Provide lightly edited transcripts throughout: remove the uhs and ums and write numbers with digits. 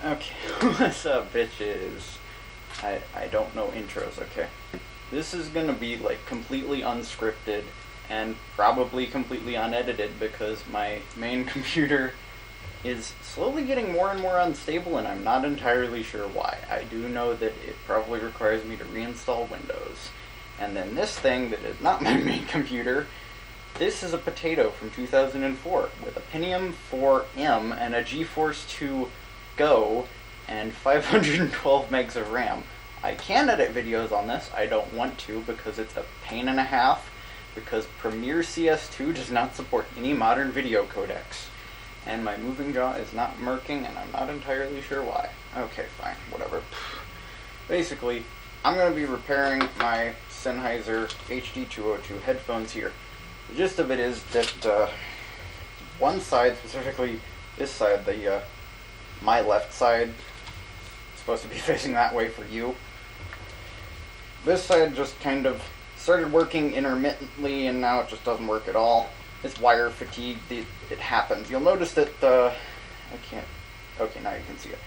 Okay, what's up, bitches? I don't know intros, okay? This is gonna be, like, completely unscripted and probably completely unedited because my main computer is slowly getting more and more unstable and I'm not entirely sure why. I do know that it probably requires me to reinstall Windows. And then this thing that is not my main computer, this is a potato from 2004 with a Pentium 4M and a GeForce 2 Go and 512 megs of RAM. I can edit videos on this. I don't want to because it's a pain and a half because Premiere CS2 does not support any modern video codecs. And my moving jaw is not murking and I'm not entirely sure why. Okay, fine, whatever. Basically, I'm going to be repairing my Sennheiser HD202 headphones here. The gist of it is that one side, specifically this side, my left side, supposed to be facing that way for you. This side just kind of started working intermittently and now it just doesn't work at all. It's wire fatigue. It happens. You'll notice that okay, now you can see it.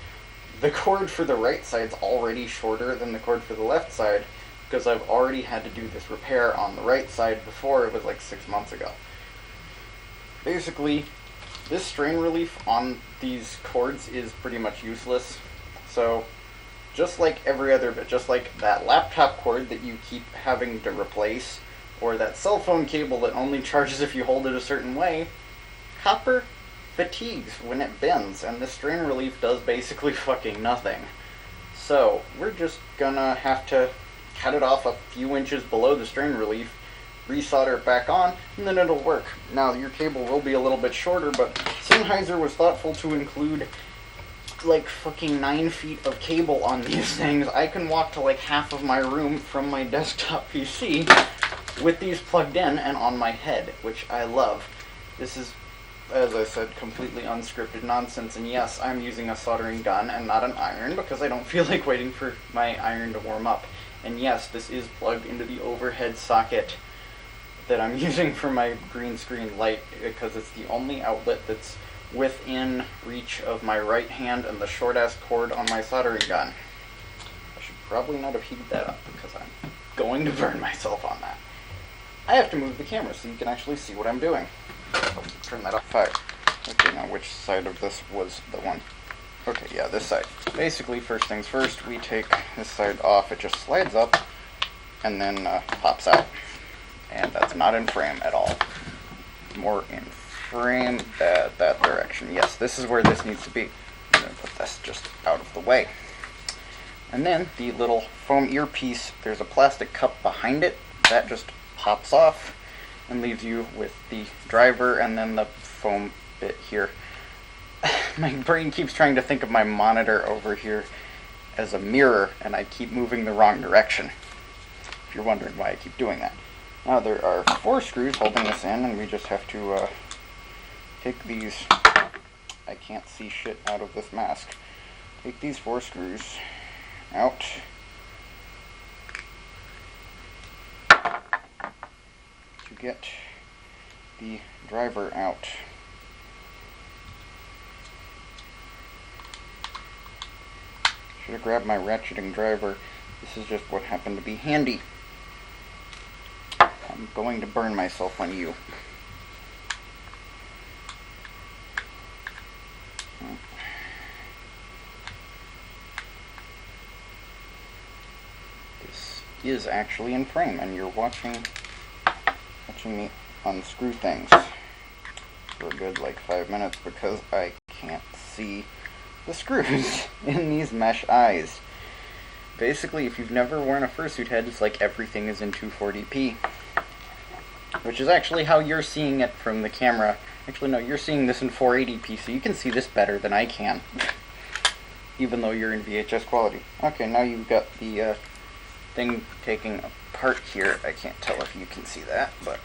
The cord for the right side's already shorter than the cord for the left side because I've already had to do this repair on the right side before. It was like 6 months ago. Basically, this strain relief on these cords is pretty much useless. So, just like every other bit, just like that laptop cord that you keep having to replace, or that cell phone cable that only charges if you hold it a certain way, copper fatigues when it bends, and this strain relief does basically fucking nothing. So, we're just gonna have to cut it off a few inches below the strain relief, resolder it back on, and then it'll work. Now, your cable will be a little bit shorter, but Sennheiser was thoughtful to include like fucking 9 feet of cable on these things. I can walk to like half of my room from my desktop PC with these plugged in and on my head, which I love. This is, as I said, completely unscripted nonsense, and yes, I'm using a soldering gun and not an iron because I don't feel like waiting for my iron to warm up. And yes, this is plugged into the overhead socket that I'm using for my green screen light because it's the only outlet that's within reach of my right hand and the short-ass cord on my soldering gun. I should probably not have heated that up because I'm going to burn myself on that. I have to move the camera so you can actually see what I'm doing. Oh, turn that off. Fire. Okay, now which side of this was the one? Okay, yeah, this side. Basically, first things first, we take this side off. It just slides up and then pops out. And that's not in frame at all. More in frame that direction. Yes, this is where this needs to be. I'm going to put this just out of the way. And then the little foam earpiece, there's a plastic cup behind it. That just pops off and leaves you with the driver and then the foam bit here. My brain keeps trying to think of my monitor over here as a mirror, and I keep moving the wrong direction. If you're wondering why I keep doing that. Now there are 4 screws holding this in, and we just have to take these, I can't see shit out of this mask, take these 4 screws out, to get the driver out. Should have grabbed my ratcheting driver. This is just what happened to be handy. I'm going to burn myself on you. This is actually in frame, and you're watching me unscrew things for a good like 5 minutes because I can't see the screws in these mesh eyes. Basically, if you've never worn a fursuit head, it's like everything is in 240p. Which is actually how you're seeing it from the camera. Actually, no, you're seeing this in 480p, so you can see this better than I can. Even though you're in VHS quality. Okay, now you've got the thing taking apart here. I can't tell if you can see that, but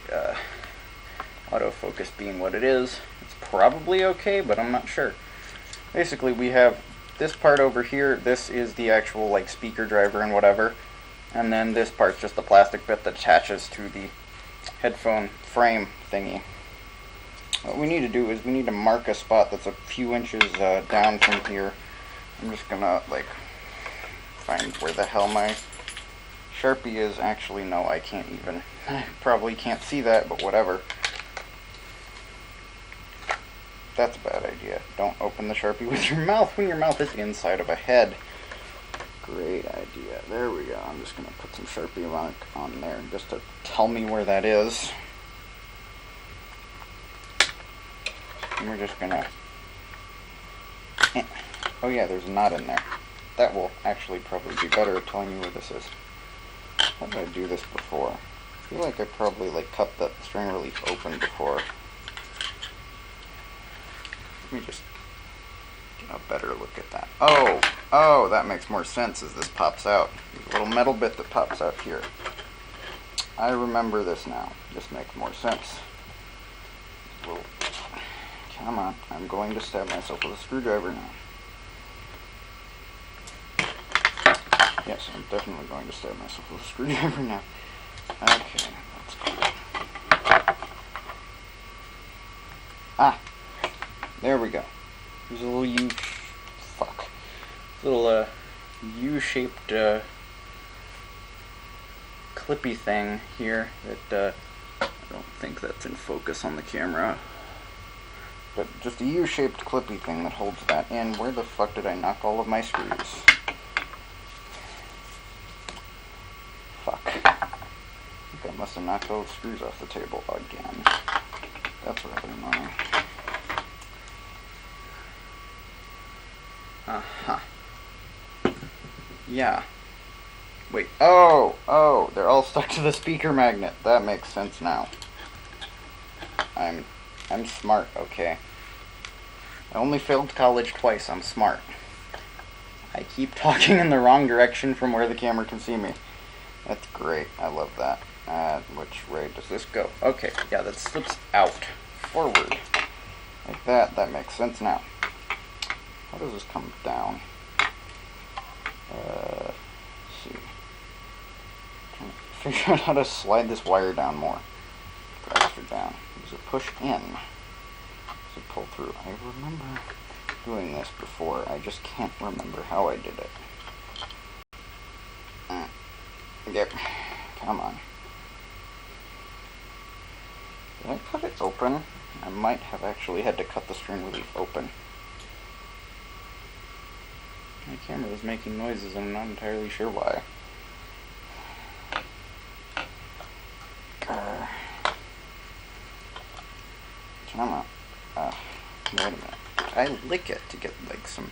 autofocus being what it is, it's probably okay, but I'm not sure. Basically, we have this part over here. This is the actual like speaker driver and whatever, and then this part's just the plastic bit that attaches to the headphone frame thingy. What we need to do is we need to mark a spot that's a few inches down from here I'm just gonna, like, find where the hell my Sharpie is. Actually, no, I can't even. I probably can't see that, but whatever. That's a bad idea. Don't open the Sharpie with your mouth when your mouth is inside of a head. Great idea. There we go. I'm just going to put some Sharpie on there just to tell me where that is. And we're just going to... Oh yeah, there's a knot in there. That will actually probably be better at telling me where this is. How did I do this before? I feel like I probably cut the string relief open before. Let me just get a better look at that. Oh, that makes more sense as this pops out. There's a little metal bit that pops out here. I remember this now. This makes more sense. Come on, I'm going to stab myself with a screwdriver now. Yes, I'm definitely going to stab myself with a screwdriver now. Okay, that's cool. Ah! There we go. There's a little U-shaped clippy thing here that I don't think that's in focus on the camera. But just a U-shaped clippy thing that holds that in. Where the fuck did I knock all of my screws? Fuck. I think I must have knocked all the screws off the table again. That's rather annoying. Uh-huh. Yeah. Wait. Oh, they're all stuck to the speaker magnet. That makes sense now. I'm smart, okay. I only failed college twice. I'm smart. I keep talking in the wrong direction from where the camera can see me. That's great. I love that. Which way does this go? Okay, yeah, that slips out. Forward. Like that. That makes sense now. How does this come down? Let's see. Trying to figure out how to slide this wire down more. Faster down. Does it push in? Does it pull through? I remember doing this before. I just can't remember how I did it. Yep. Come on. Did I cut it open? I might have actually had to cut the string relief open. My camera was making noises and I'm not entirely sure why. Come on. Wait a minute. I lick it to get some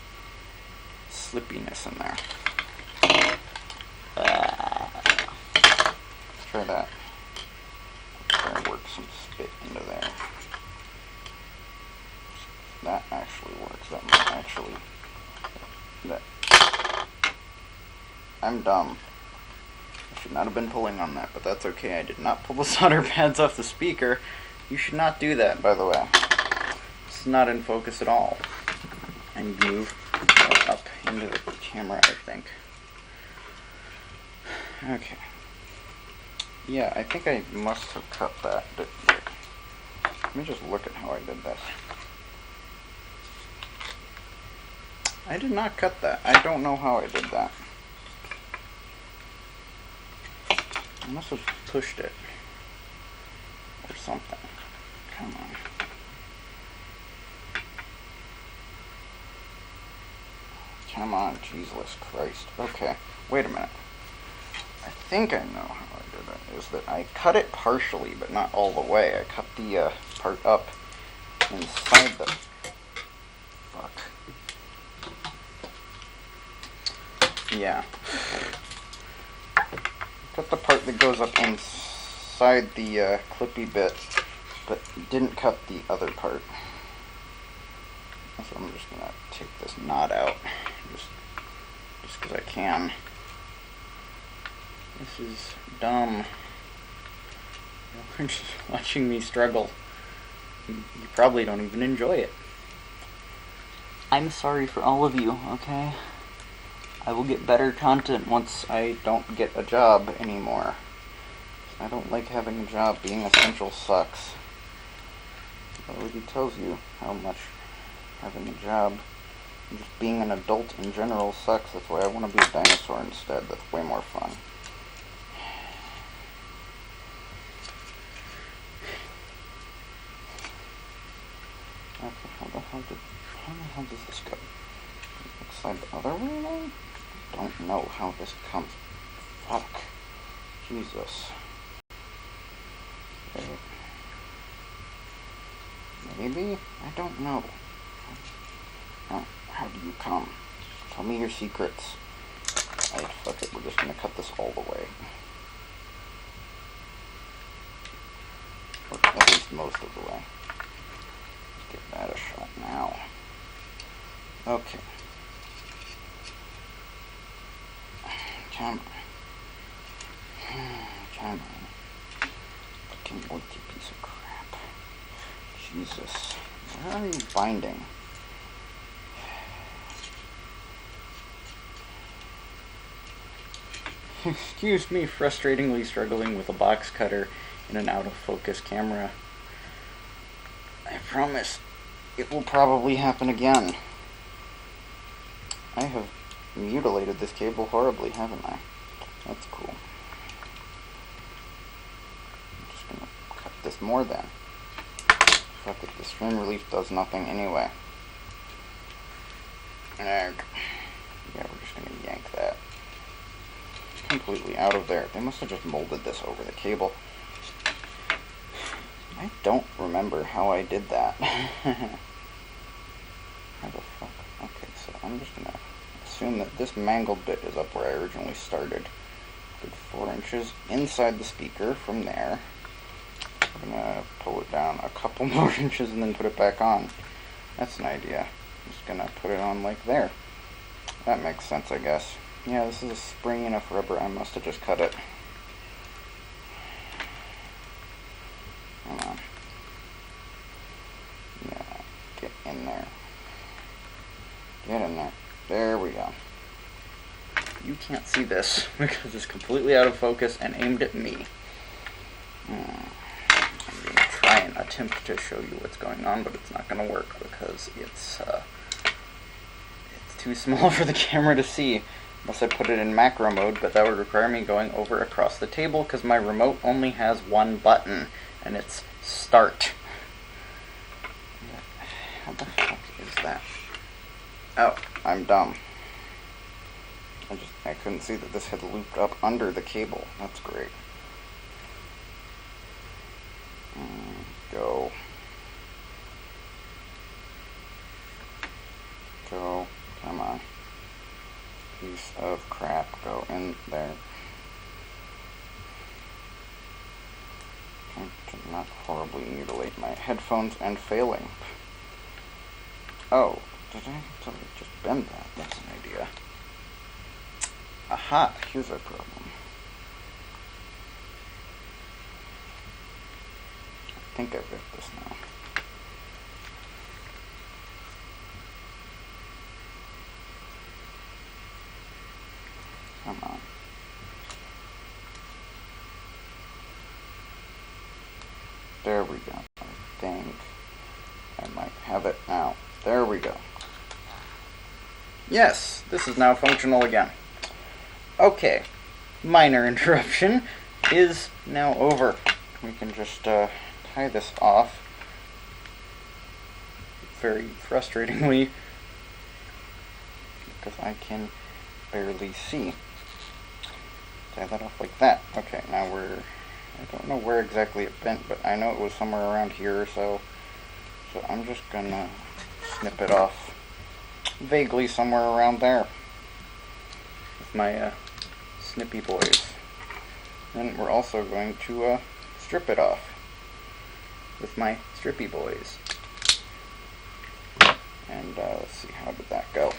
slippiness in there. Try that. Try and work some spit into there. That actually works. That might actually... I'm dumb. I should not have been pulling on that, but that's okay. I did not pull the solder pads off the speaker. You should not do that, by the way. It's not in focus at all. And move up into the camera, I think. Okay. Yeah, I think I must have cut that. Let me just look at how I did this. I did not cut that. I don't know how I did that. I must have pushed it. Or something. Come on. Come on, Jesus Christ. Okay, wait a minute. I think I know how I did it. Is that I cut it partially, but not all the way. I cut the part up inside the... Fuck. Yeah. Cut the part that goes up inside the clippy bit, but didn't cut the other part. So I'm just gonna take this knot out, just because I can. This is dumb. You're just watching me struggle. You probably don't even enjoy it. I'm sorry for all of you, okay? I will get better content once I don't get a job anymore. I don't like having a job. Being essential sucks. It already tells you how much having a job Just being an adult in general sucks. That's why I want to be a dinosaur instead. That's way more fun. Okay, how the hell does this go? Looks like the other way now? Don't know how this comes. Fuck. Jesus. Okay. Maybe? I don't know. How do you come? Tell me your secrets. Alright, fuck it. We're just gonna cut this all the way. Or at least most of the way. Let's give that a shot now. Okay. Come on. Come on. Fucking empty piece of crap. Jesus. Where are you binding? Excuse me, frustratingly struggling with a box cutter in an out-of-focus camera. I promise it will probably happen again. I have mutilated this cable horribly, haven't I? That's cool. I'm just gonna cut this more then. Fuck it, the strain relief does nothing anyway. Yeah, we're just gonna yank that completely out of there. They must have just molded this over the cable. I don't remember how I did that. How the fuck? Okay, so I'm just gonna assume that this mangled bit is up where I originally started. Good 4 inches inside the speaker from there. I'm gonna pull it down a couple more inches and then put it back on. That's an idea. I'm just gonna put it on like there. That makes sense, I guess. Yeah, this is a springy enough rubber. I must have just cut it. Come on. Yeah, get in there. Get in there. There we go. You can't see this because it's completely out of focus and aimed at me. I'm going to try and attempt to show you what's going on, but it's not going to work because it's too small for the camera to see. Unless I put it in macro mode, but that would require me going over across the table because my remote only has one button, and it's start. How the fuck is that? Oh, I'm dumb. I couldn't see that this had looped up under the cable. That's great. Go. Go. Come on. Piece of crap, go in there. Trying to not horribly mutilate my headphones and failing. Oh, did I totally just bend that? That's an idea. Aha, here's our problem. I think I've got this now. Come on. There we go. I think I might have it now. There we go. Yes, this is now functional again. Okay, minor interruption is now over. We can just tie this off very frustratingly because I can barely see. Tie that off like that. Okay, now I don't know where exactly it bent, but I know it was somewhere around here or so. So I'm just gonna snip it off vaguely somewhere around there with my snippy boys. Then we're also going to strip it off with my strippy boys. And let's see, how did that go? What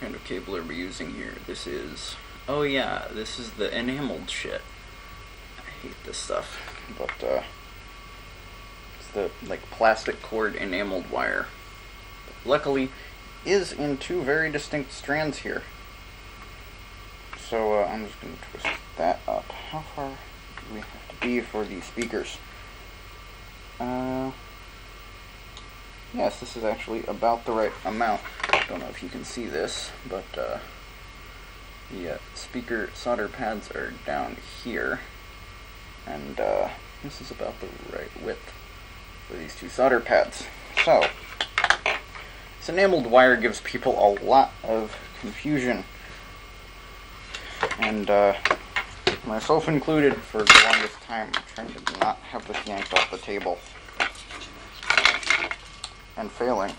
kind of cable are we using here? This is, oh yeah, this is the enameled shit. I hate this stuff, but it's the like plastic cord enameled wire. But luckily, is in 2 very distinct strands here. So I'm just going to twist that up. How far do we have to be for these speakers? Yes, this is actually about the right amount. Don't know if you can see this, but the speaker solder pads are down here, and this is about the right width for these two solder pads. So, this enameled wire gives people a lot of confusion, and myself included for the longest time, trying to not have this yanked off the table. And failing.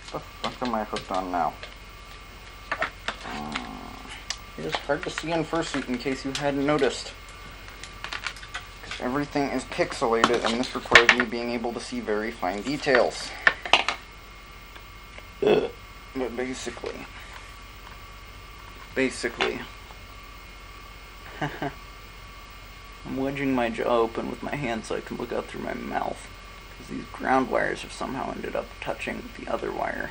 What the fuck am I hooked on now? It is hard to see in Fursuit in case you hadn't noticed. Because everything is pixelated and this requires me being able to see very fine details. But basically. I'm wedging my jaw open with my hand so I can look out through my mouth. These ground wires have somehow ended up touching the other wire.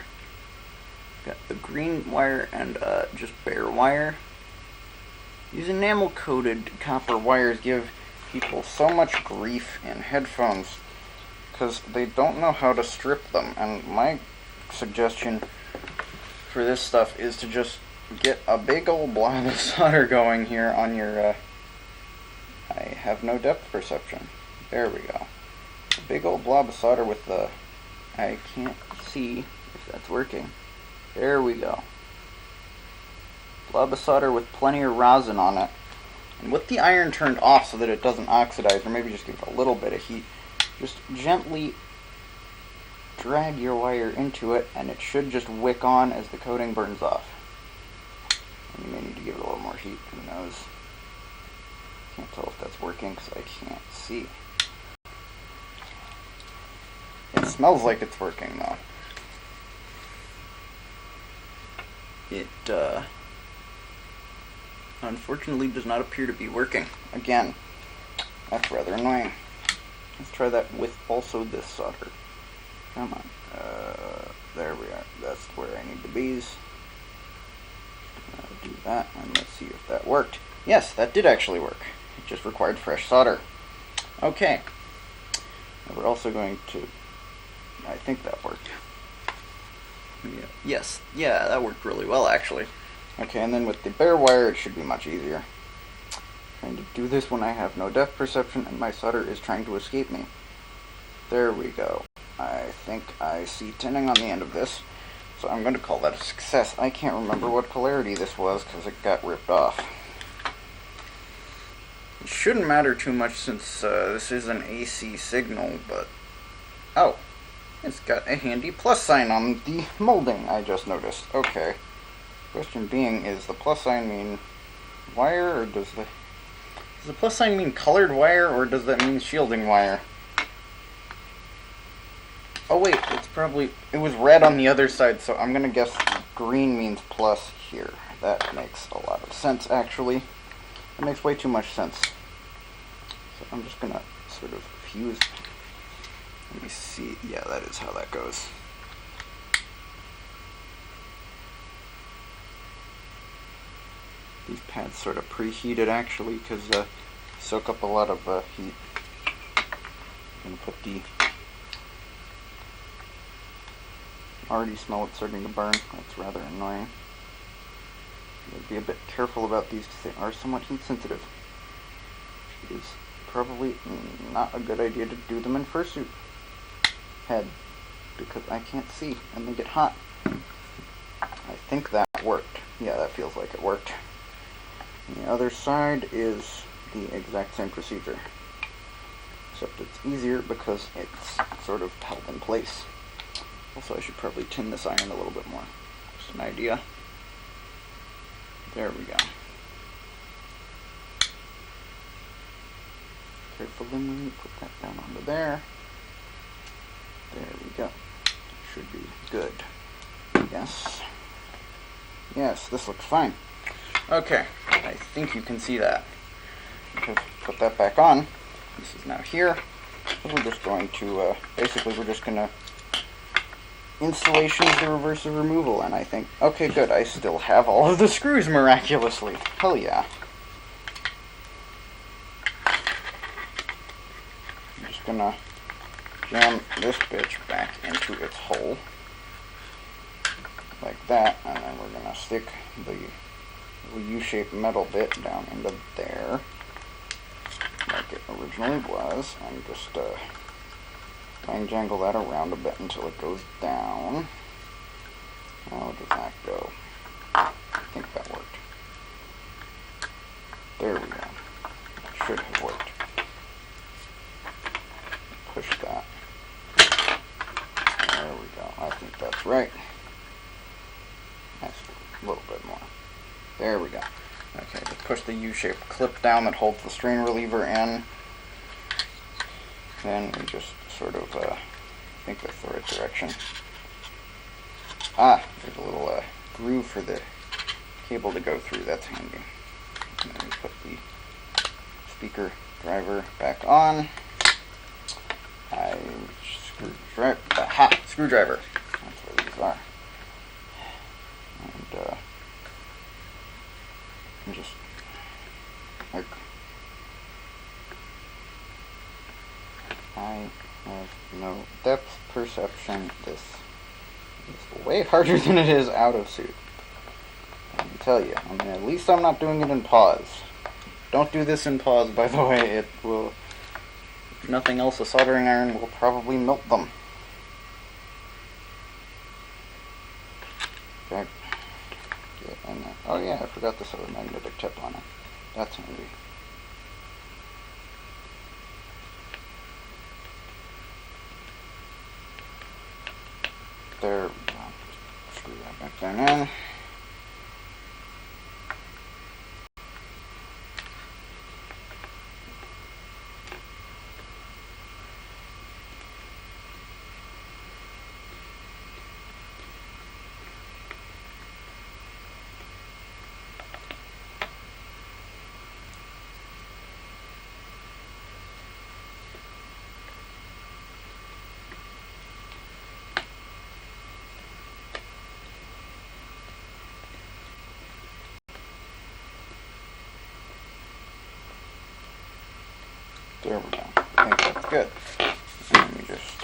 Got the green wire and just bare wire. These enamel-coated copper wires give people so much grief in headphones because they don't know how to strip them. And my suggestion for this stuff is to just get a big old blob of solder going here on your... I have no depth perception. There we go. A big old blob of solder with the... I can't see if that's working. There we go. Blob of solder with plenty of rosin on it. And with the iron turned off so that it doesn't oxidize, or maybe just give it a little bit of heat, just gently drag your wire into it, and it should just wick on as the coating burns off. And you may need to give it a little more heat, who knows. Can't tell if that's working because I can't see. It smells like it's working, though. It, unfortunately does not appear to be working. Again, that's rather annoying. Let's try that with also this solder. Come on. There we are. That's where I need the bees. Do that, and let's see if that worked. Yes, that did actually work. It just required fresh solder. Okay. Now we're also going to... I think that worked. Yeah. Yes. Yeah, that worked really well, actually. Okay, and then with the bare wire, it should be much easier. Trying to do this when I have no depth perception and my solder is trying to escape me. There we go. I think I see tinning on the end of this, so I'm going to call that a success. I can't remember what polarity this was because it got ripped off. It shouldn't matter too much since this is an AC signal, but... Oh, it's got a handy plus sign on the molding, I just noticed. Okay. Question being, is the plus sign mean wire, or does the plus sign mean colored wire, or does that mean shielding wire? Oh wait, it was red on the other side, so I'm gonna guess green means plus here. That makes a lot of sense, actually. That makes way too much sense. So I'm just gonna sort of fuse. Let me see. Yeah, that is how that goes. These pads sort of preheated, actually, because soak up a lot of heat. I'm gonna put the... already smell it starting to burn. That's rather annoying. Gotta be a bit careful about these because they are somewhat heat sensitive. It is probably not a good idea to do them in Fursuit head because I can't see and they get hot. I think that worked. Yeah, that feels like it worked. And the other side is the exact same procedure, except it's easier because it's sort of held in place. Also, I should probably tin this iron a little bit more. Just an idea. There we go. Carefully put that down onto there. There we go. Should be good. Yes. Yes, this looks fine. Okay, I think you can see that. Put that back on. This is now here. We're just going to, basically we're just going to installation is the reverse of removal, and I think, okay, good, I still have all of the screws miraculously. Hell yeah. I'm just gonna jam this bitch back into its hole. Like that, and then we're going to stick the U-shaped metal bit down into there, like it originally was, and just try and jangle that around a bit until it goes down. How does that go? I think that worked. There we go. That should have worked. Push that. There we go. I think that's right. That's a little bit more. There we go. Okay, just push the U-shaped clip down that holds the strain reliever in. Then we just sort of, I think that's the right direction. Ah, there's a little groove for the cable to go through. That's handy. And then we put the speaker driver back on. Screwdriver. That's where these are. And just like I have no depth perception. This is way harder than it is out of suit. I can tell you. I mean, at least I'm not doing it in pause. Don't do this in pause, by the way. It will, if nothing else, a soldering iron will probably melt them. Okay. And oh yeah, I forgot this other magnetic tip on it. That's handy. There we go. Screw that back down in. There we go. I think that's good. And we just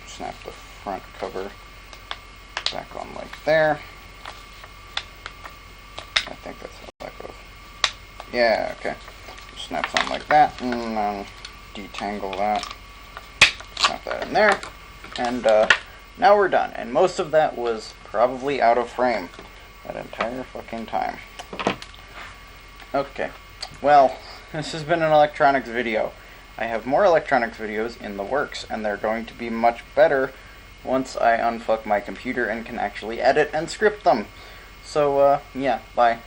snap the front cover back on like there. I think that's how that goes. Yeah, okay. Snaps on like that, and then detangle that. Snap that in there. And now we're done. And most of that was probably out of frame that entire fucking time. Okay. Well, this has been an electronics video. I have more electronics videos in the works, and they're going to be much better once I unfuck my computer and can actually edit and script them. So, yeah, bye.